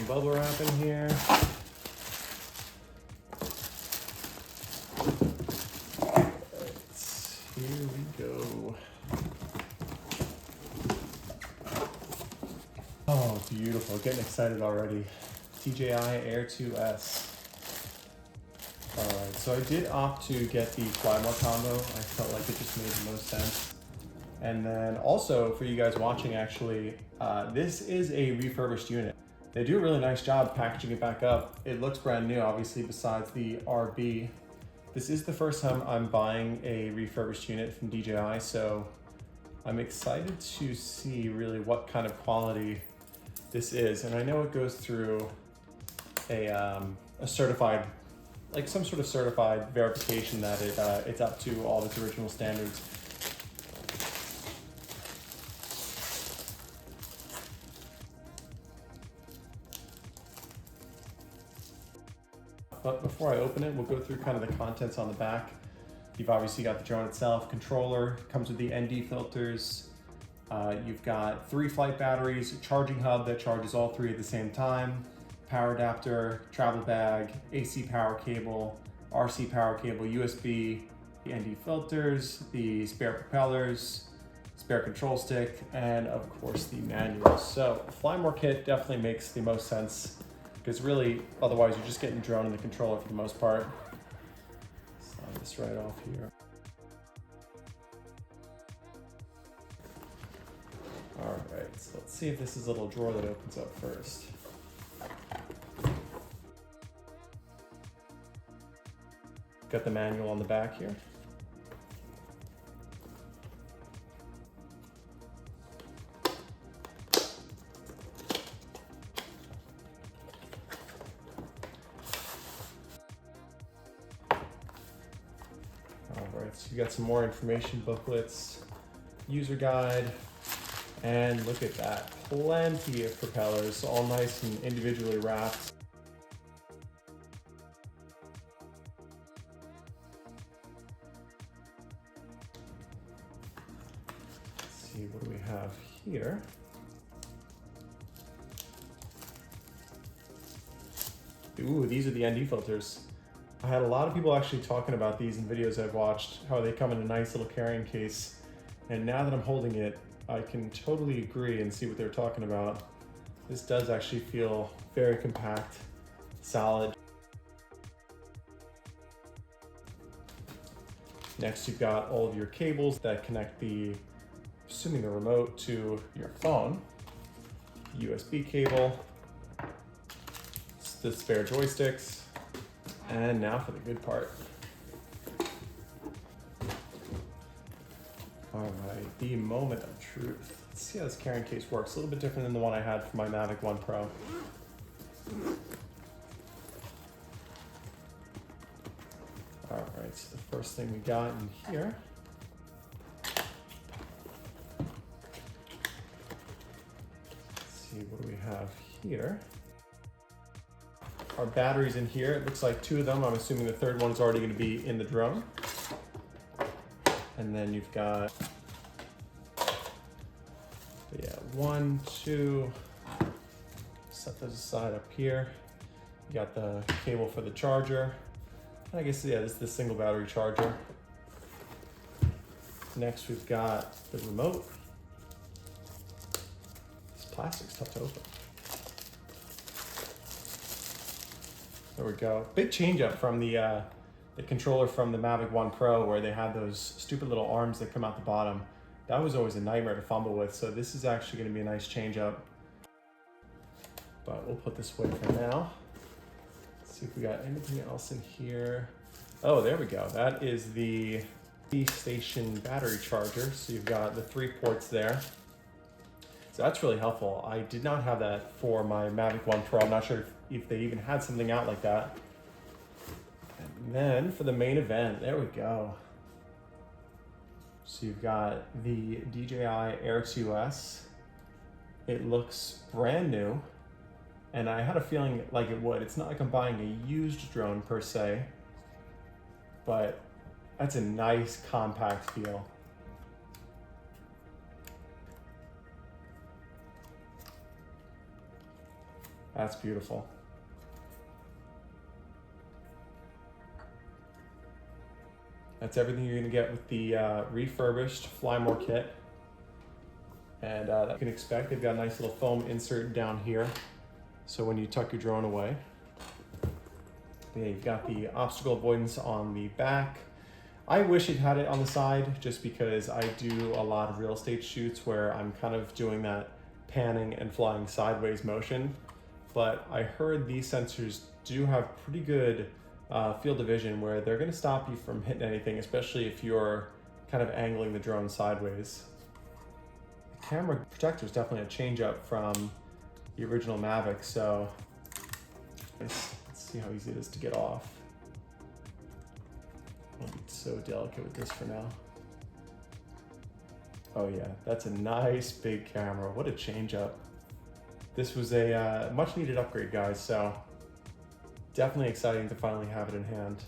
some bubble wrap in here. Here we go. Oh, beautiful. Getting excited already. DJI Air 2S. Alright, so I did opt to get the fly more combo. I felt like it just made the most sense. And then also for you guys watching, actually, this is a refurbished unit. They do a really nice job packaging it back up. It looks brand new, obviously, besides the RB. This is the first time I'm buying a refurbished unit from DJI, so I'm excited to see really what kind of quality this is. And I know it goes through a certified, like some sort of certified verification that it's up to all of its original standards. But before I open it, we'll go through kind of the contents on the back. You've obviously got the drone itself, controller, comes with the ND filters. You've got 3 flight batteries, a charging hub that charges all 3 at the same time, power adapter, travel bag, AC power cable, RC power cable, USB, the ND filters, the spare propellers, spare control stick, and of course the manual. So the Fly More kit definitely makes the most sense, because really, otherwise you're just getting the drone and the controller for the most part. Slide this right off here. All right, so let's see if this is a little drawer that opens up first. Got the manual on the back here. Alright, so you got some more information booklets, user guide, and look at that, plenty of propellers, all nice and individually wrapped. Let's see, what do we have here? Ooh, these are the ND filters. I had a lot of people actually talking about these in videos I've watched, how they come in a nice little carrying case. And now that I'm holding it, I can totally agree and see what they're talking about. This does actually feel very compact, solid. Next, you've got all of your cables that connect the, assuming the remote, to your phone. USB cable, the spare joysticks, and now for the good part. All right, the moment of truth. Let's see how this carrying case works. A little bit different than the one I had for my Mavic 1 Pro. All right, so the first thing we got in here. Let's see, what do we have here? Our batteries in here, it looks like 2 of them. I'm assuming the third one's already gonna be in the drone. And then you've got, yeah, 1, 2, set those aside up here. You got the cable for the charger. And I guess, yeah, this is the single battery charger. Next, we've got the remote. This plastic's tough to open. There we go. Big change up from the controller from the Mavic 1 Pro, where they had those stupid little arms that come out the bottom. That was always a nightmare to fumble with, so this is actually going to be a nice change up. But we'll put this away for now. Let's see if we got anything else in here. Oh, there we go. That is the station battery charger. So you've got the 3 ports there. So that's really helpful. I did not have that for my Mavic 1 Pro. I'm not sure if they even had something out like that. And then for the main event, there we go. So you've got the DJI Air 2S. It looks brand new, and I had a feeling like it would. It's not like I'm buying a used drone per se, but that's a nice compact feel. That's beautiful. That's everything you're gonna get with the refurbished Fly More kit. And that you can expect, they've got a nice little foam insert down here. So when you tuck your drone away, yeah, you've got the obstacle avoidance on the back. I wish it had it on the side just because I do a lot of real estate shoots where I'm kind of doing that panning and flying sideways motion. But I heard these sensors do have pretty good field of vision where they're gonna stop you from hitting anything, especially if you're kind of angling the drone sideways. The camera protector is definitely a change up from the original Mavic, so let's see how easy it is to get off. I'll be so delicate with this for now. Oh yeah, that's a nice big camera. What a change up. This was a much needed upgrade, guys, so definitely exciting to finally have it in hand.